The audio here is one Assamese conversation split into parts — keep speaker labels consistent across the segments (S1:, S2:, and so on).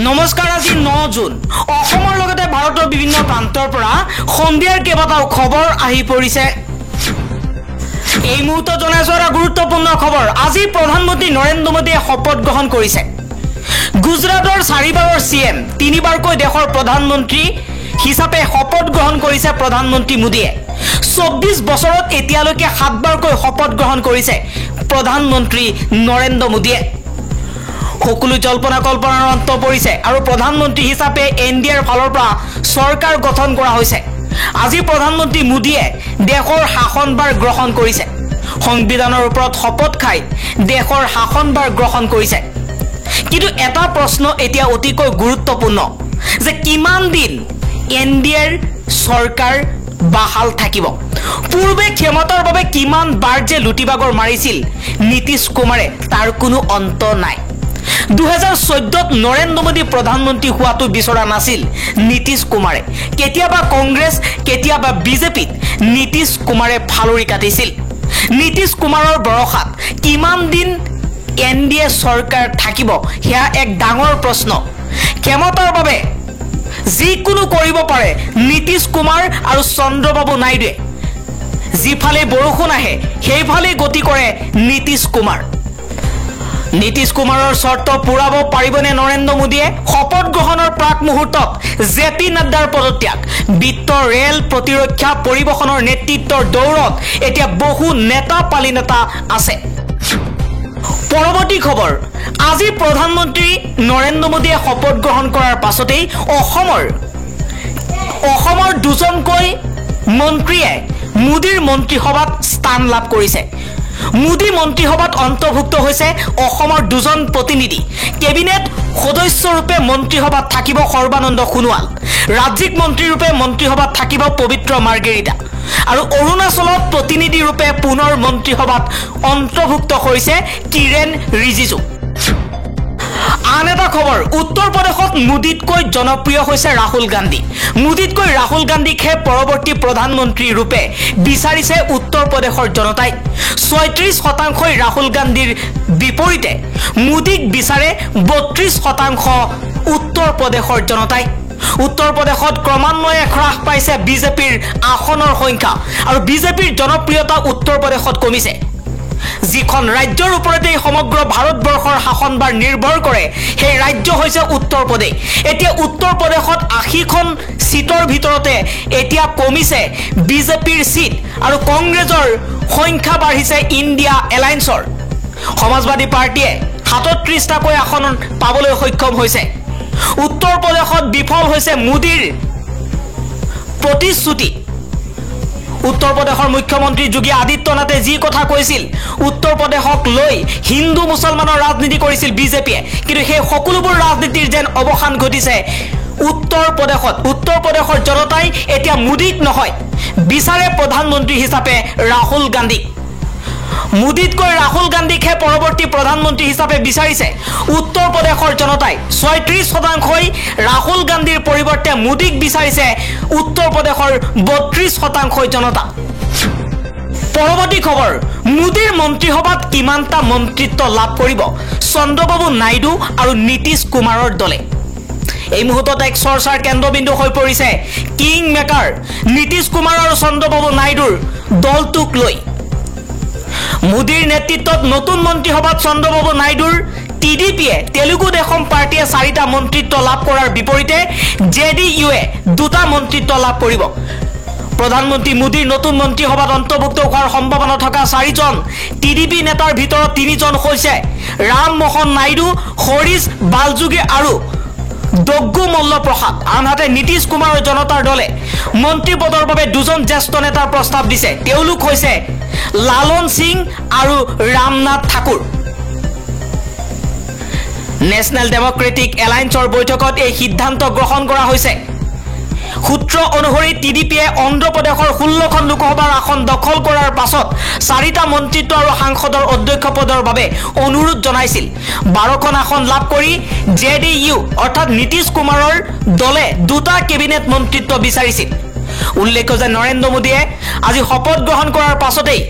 S1: নমস্কাৰ আজি 9 জুন অসমৰ লগতে ভাৰতৰ বিভিন্ন প্ৰান্তৰ পৰা সন্ধিয়াৰ কেইবাটাও খবৰ আহি পৰিছে এই মুহূৰ্তত জনাইছো এটা গুৰুত্বপূৰ্ণ খবৰ আজি প্ৰধানমন্ত্ৰী নৰেন্দ্ৰ মোদীয়ে শপত গ্ৰহণ কৰিছে গুজৰাটৰ 4বাৰৰ সিএম 3বাৰকৈ দেশৰ প্ৰধানমন্ত্ৰী হিচাপে শপত গ্ৰহণ কৰিছে প্ৰধানমন্ত্ৰী মোদীয়ে 24 বছৰত এতিয়ালৈকে 7বাৰকৈ শপত গ্ৰহণ কৰিছে প্ৰধানমন্ত্ৰী নৰেন্দ্ৰ মোদীয়ে সকলো জল্পনা কল্পনাৰ অন্ত পৰিছে আৰু প্ৰধানমন্ত্ৰী হিচাপে এনডিএৰ ফালৰ পৰা চৰকাৰ গঠন কৰা হৈছে আজি প্ৰধানমন্ত্ৰী মোদীয়ে দেশৰ শাসনভাৰ গ্ৰহণ কৰিছে সংবিধানৰ ওপৰত শপত খাই দেশৰ শাসনভাৰ গ্ৰহণ কৰিছে কিন্তু এটা প্ৰশ্ন এতিয়া অতিকৈ গুৰুত্বপূৰ্ণ যে কিমান দিন এনডিএৰ চৰকাৰ বাহাল থাকিব পূৰ্বে ক্ষমতাৰ বাবে কিমান বাৰ যে লুটিবাগৰ মাৰিছিল নীতিশ কুমাৰে তাৰ কোনো অন্ত নাই 2014 নৰেন্দ্ৰ মোদী প্ৰধানমন্ত্ৰী হোৱাটো বিচৰা নাছিল নীতিশ কুমাৰে কেতিয়াবা কংগ্ৰেছ কেতিয়াবা বিজেপিত নীতিশ কুমাৰে ফালৰি কাটিছিল নীতিশ কুমাৰৰ বৰখাত কিমান দিন এনডিএ চৰকাৰ থাকিব হেয়া এক ডাঙৰ প্ৰশ্ন ক্ষমতাৰ বাবে যিকোনো কৰিব পাৰে নীতিশ কুমাৰ আৰু চন্দ্ৰবাবু নাইডুৱে যিফালে বৰষুণ আহে সেইফালে গতি কৰে নীতিশ কুমাৰ নীতিশ কুমাৰৰ শৰ্ত পুৰাব পাৰিবনে নৰেন্দ্ৰ মোদীয়ে শপত গ্ৰহণৰ প্ৰাক মুহূৰ্তত জেপি নাড্ডাৰ পদত্যাগ বিত্ত ৰেল প্ৰতিৰক্ষা পৰিবহনৰ নেতৃত্বৰ দৌৰত এতিয়া বহু নেতা পালি নেতা আছে পৰৱৰ্তী খবৰ আজি প্ৰধানমন্ত্ৰী নৰেন্দ্ৰ মোদীয়ে শপত গ্ৰহণ কৰাৰ পাছতেই অসমৰ দুজনকৈ মন্ত্ৰীয়ে মোদীৰ মন্ত্ৰীসভাত স্থান লাভ কৰিছে মোদী মন্ত্ৰীসভাত অন্তৰ্ভুক্ত হৈছে অসমৰ দুজন প্ৰতিনিধি কেবিনেট সদস্যৰূপে মন্ত্ৰীসভাত থাকিব সৰ্বানন্দ সোণোৱাল ৰাজ্যিক মন্ত্ৰীৰূপে মন্ত্ৰীসভাত থাকিব পবিত্ৰ মাৰ্গেৰিটা আৰু অৰুণাচলত প্ৰতিনিধি ৰূপে পুনৰ মন্ত্ৰীসভাত অন্তৰ্ভুক্ত হৈছে কিৰেণ ৰিজিজু আন এটা খবৰ উত্তৰ প্ৰদেশত মোদীতকৈ জনপ্ৰিয় হৈছে ৰাহুল গান্ধী মোদীতকৈ ৰাহুল গান্ধীকহে পৰৱৰ্তী প্ৰধানমন্ত্ৰী ৰূপে বিচাৰিছে উত্তৰ প্ৰদেশৰ জনতাই 36% ৰাহুল গান্ধীৰ বিপৰীতে মোদীক বিচাৰে 32% উত্তৰ প্ৰদেশৰ জনতাই উত্তৰ প্ৰদেশত ক্ৰমান্বয়ে হ্ৰাস পাইছে বিজেপিৰ আসনৰ সংখ্যা আৰু বিজেপিৰ জনপ্ৰিয়তা উত্তৰ প্ৰদেশত কমিছে যিখন ৰাজ্যৰ ওপৰতে সমগ্ৰ ভাৰতবৰ্ষৰ শাসনভাৰ নিৰ্ভৰ কৰে সেই ৰাজ্য হৈছে উত্তৰ প্ৰদেশ এতিয়া উত্তৰ প্ৰদেশত 80খন সিটৰ ভিতৰতে এতিয়া কমিছে বিজেপিৰ সিট আৰু কংগ্ৰেছৰ সংখ্যা বাঢ়িছে ইণ্ডিয়া এলায়েন্সৰ সমাজবাদী পাৰ্টিয়ে 37টাকৈ আসন পাবলৈ সক্ষম হৈছে উত্তৰ প্ৰদেশত বিফল হৈছে মোদীৰ প্ৰতিশ্ৰুতি উত্তৰ প্ৰদেশৰ মুখ্যমন্ত্ৰী যোগী আদিত্যনাথে যি কথা কৈছিল উত্তৰ প্ৰদেশক লৈ হিন্দু মুছলমানৰ ৰাজনীতি কৰিছিল বিজেপিয়ে কিন্তু সেই সকলোবোৰ ৰাজনীতিৰ যেন অৱসান ঘটিছে উত্তৰ প্ৰদেশৰ জনতাই এতিয়া মোদীক নহয় বিচাৰে প্ৰধানমন্ত্ৰী হিচাপে ৰাহুল গান্ধীক মোদীতকৈ ৰাহুল গান্ধীকহে পৰৱৰ্তী প্ৰধানমন্ত্ৰী হিচাপে বিচাৰিছে উত্তৰ প্ৰদেশৰ জনতাই 36% ৰাহুল গান্ধীৰ পৰিৱৰ্তে মোদীক বিচাৰিছে উত্তৰ প্ৰদেশৰ 32% জনতা পৰৱৰ্তী খবৰ মোদীৰ মন্ত্ৰীসভাত কিমানটা মন্ত্ৰিত্ব লাভ কৰিব চন্দ্ৰবাবু নাইডু আৰু নীতিশ কুমাৰৰ দলে এই মুহূৰ্তত এক চৰ্চাৰ কেন্দ্ৰবিন্দু হৈ পৰিছে কিং মেকাৰ নীতিশ কুমাৰ আৰু চন্দ্ৰবাবু নাইডুৰ দলটোক লৈ মোদীৰ নেতৃত্বত নতুন মন্ত্ৰীসভাত চন্দ্ৰবাবু নাইডুৰ টিডিপিয়ে তেলেগু দেশম পাৰ্টিয়ে 4টা মন্ত্ৰিত্ব লাভ কৰাৰ বিপৰীতে জেডিইউৱে 2টা মন্ত্ৰিত্ব লাভ কৰিব প্ৰধানমন্ত্ৰী মোদীৰ নতুন মন্ত্ৰীসভাত অন্তৰ্ভুক্ত হোৱাৰ সম্ভাৱনা থকা 4জন টিডিপি নেতাৰ ভিতৰত 3জন হৈছে ৰাম মোহন নাইডু হৰিশ বালযোগী আৰু দগ্গু মল্লপ্ৰসাদ আনহাতে নীতিশ কুমাৰৰ জনতাৰ দলে মন্ত্ৰী পদৰ বাবে 2জন জ্যেষ্ঠ নেতাৰ প্ৰস্তাৱ দিছে তেওঁলোক হৈছে লালন সিং আৰু ৰামনাথ ঠাকুৰ নেশ্যনেল ডেমক্ৰেটিক এলায়েন্সৰ বৈঠকত এই সিদ্ধান্ত গ্ৰহণ কৰা হৈছে সূত্ৰ অনুসৰি টিডিপিয়ে অন্ধ্ৰ প্ৰদেশৰ 16খন লোকসভাৰ আসন দখল কৰাৰ পাছত 4টা মন্ত্ৰিত্ব আৰু সাংসদৰ অধ্যক্ষ পদৰ বাবে অনুৰোধ জনাইছিল 12খন আসন লাভ কৰি জেডিইউ অৰ্থাৎ নীতিশ কুমাৰৰ দলে 2টা কেবিনেট মন্ত্ৰিত্ব বিচাৰিছিল উল্লেখ্য যে নৰেন্দ্ৰ মোদীয়ে আজি শপত গ্ৰহণ কৰাৰ পাছতেই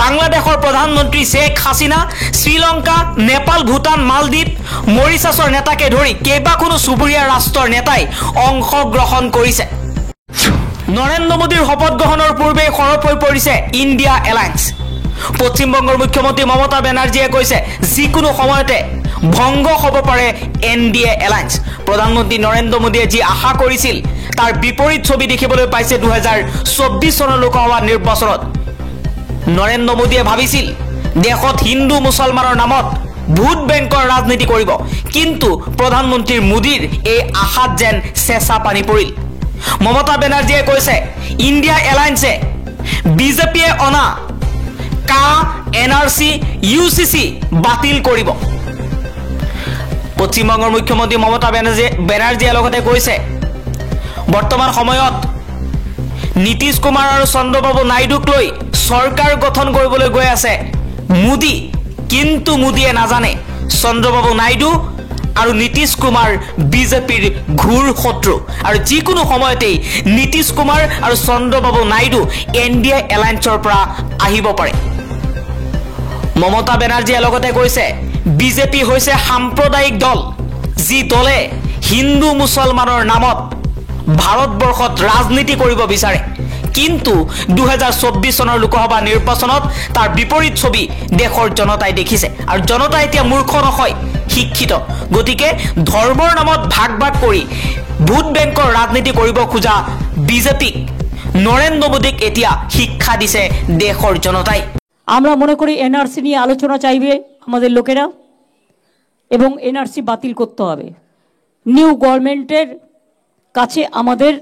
S1: বাংলাদেশৰ প্ৰধানমন্ত্ৰী শেখ হাছিনা, শ্ৰীলংকা, নেপাল, ভূটান, মালদ্বীপ, মৰিছাছৰ নেতাকে ধৰি কেইবাখনো চুবুৰীয়া ৰাষ্ট্ৰৰ নেতাই অংশগ্ৰহণ কৰিছে। নৰেন্দ্ৰ মোদীৰ শপত গ্ৰহণৰ পূৰ্বে সৰব হৈ পৰিছে ইণ্ডিয়া এলায়েন্স। পশ্চিমবংগৰ মুখ্যমন্ত্ৰী মমতা বেনাৰ্জীয়ে কৈছে যিকোনো সময়তে ভংগ হ'ব পাৰে NDA এলায়েন্স। প্ৰধানমন্ত্ৰী নৰেন্দ্ৰ মোদীয়ে যি আশা কৰিছিল তাৰ বিপৰীত ছবি দেখিবলৈ পাইছে 2024 চনৰ লোকসভা নিৰ্বাচনত। নৰেন্দ্ৰ মোদীয়ে ভাবিছিল দেশত হিন্দু মুছলমানৰ নামত ভোট বেংকৰ ৰাজনীতি কৰিব, কিন্তু প্ৰধানমন্ত্ৰী মোদীৰ এই আশাত যেন চেঁচা পানী পৰিল। মমতা বেনাৰ্জীয়ে কৈছে ইণ্ডিয়া এলায়েন্সে বিজেপিয়ে অনা NRC, UCC বাতিল কৰিব। পশ্চিমবংগৰ মুখ্যমন্ত্ৰী মমতা বেনাৰ্জীয়ে লগতে কৈছে বৰ্তমান সময়ত নীতিশ কুমাৰ আৰু চন্দ্ৰবাবু নাইডুক লৈ চৰকাৰ গঠন কৰিবলৈ গৈ আছে মোদী, কিন্তু মোদীয়ে নাজানে চন্দ্ৰবাবু নাইডু আৰু নীতিশ কুমাৰ বিজেপিৰ ঘূৰ শত্ৰু, আৰু যিকোনো সময়তেই নীতিশ কুমাৰ আৰু চন্দ্ৰবাবু নাইডু NDA এলায়েন্সৰ পৰা আহিব পাৰে। মমতা বেনাৰ্জীয়ে লগতে কৈছে বিজেপি হৈছে সাম্প্ৰদায়িক দল, যি দলে হিন্দু মুছলমানৰ নামত ভাৰতবৰ্ষত ৰাজনীতি কৰিব বিচাৰে, কিন্তু 2024 চনৰ লোকসভা নিৰ্বাচনত তাৰ বিপৰীত ছবি দেশৰ জনতাই দেখিছে। আৰু জনতা এতিয়া মূৰ্খ নহয়, শিক্ষিত। গতিকে ধৰ্মৰ নামত ভাগ ভাগ কৰি ভোট বেংকৰ ৰাজনীতি কৰিব খোজা বিজেপিক নৰেন্দ্ৰ মোদীক এতিয়া শিক্ষা দিছে দেশৰ জনতাই।
S2: আমরা মনে করি NRC নিয়ে আলোচনা চাইবে আমাদের লোকেরা, এবং NRC বাতিল করতে হবে। নিউ গভর্নমেন্টের কাছে আমাদের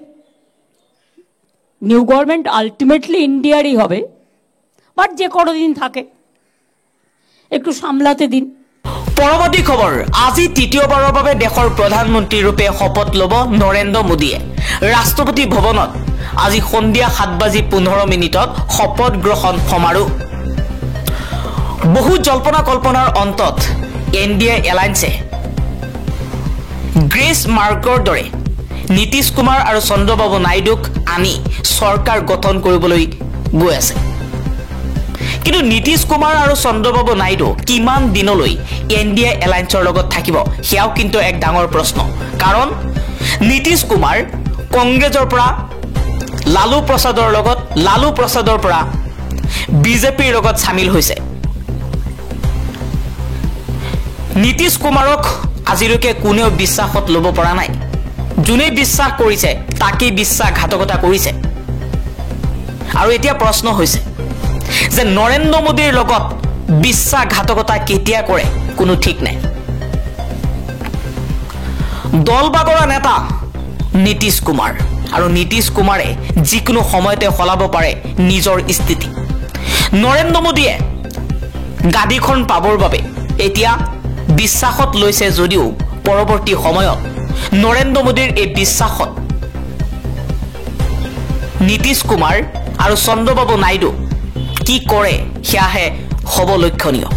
S2: নিউ গভর্নমেন্ট আলটিমেটলি ইন্ডিয়ারই হবে, বাট যে কোনো দিন থাকে একটু সামলাতে দিন।
S1: পৰৱৰ্তী খবৰ, আজি তৃতীয়বাৰৰ বাবে দেশৰ প্ৰধানমন্ত্ৰী ৰূপে শপত ল'ব নৰেন্দ্ৰ মোদীয়ে। ৰাষ্ট্ৰপতি ভৱনত আজি সন্ধিয়া 7:15 শপত গ্ৰহণ সমাৰোহ। বহু জল্পনা কল্পনাৰ অন্তত NDA এলায়েন্সে গ্ৰেছ মাৰ্কৰ দৰে নীতিশ কুমাৰ আৰু চন্দ্ৰবাবু নাইডুক আনি চৰকাৰ গঠন কৰিবলৈ গৈ আছে। কিন্তু নীতিশ কুমাৰ আৰু চন্দ্ৰবাবু নাইডু কিমান দিনলৈ NDA এলায়েন্সৰ লগত থাকিব সেয়াও কিন্তু এক ডাঙৰ প্ৰশ্ন। কাৰণ নীতিশ কুমাৰ কংগ্ৰেছৰ পৰা লালু প্ৰসাদৰ পৰা বিজেপিৰ লগত চামিল হৈছে। নীতিশ কুমাৰক আজিলৈকে কোনেও বিশ্বাসত ল'ব পৰা নাই। যোনে বিশ্বাস কৰিছে তাকেই বিশ্বাসঘাতকতা কৰিছে। আৰু এতিয়া প্ৰশ্ন হৈছে যে নৰেন্দ্ৰ মোদীৰ লগত বিশ্বাসঘাতকতা কেতিয়া কৰে কোনো ঠিক নাই। দল বাগৰা নেতা নীতিশ কুমাৰ, আৰু নীতিশ কুমাৰে যিকোনো সময়তে সলাব পাৰে নিজৰ স্থিতি। নৰেন্দ্ৰ মোদীয়ে গাদীখন পাবৰ বাবে এতিয়া বিশ্বাসত লৈছে যদিও পৰৱৰ্তী সময়ত নৰেন্দ্ৰ মোদীৰ এই বিশ্বাসত নীতিশ কুমাৰ আৰু চন্দ্ৰবাবু নাইডু কি কৰে সেয়াহে হ'ব লক্ষণীয়।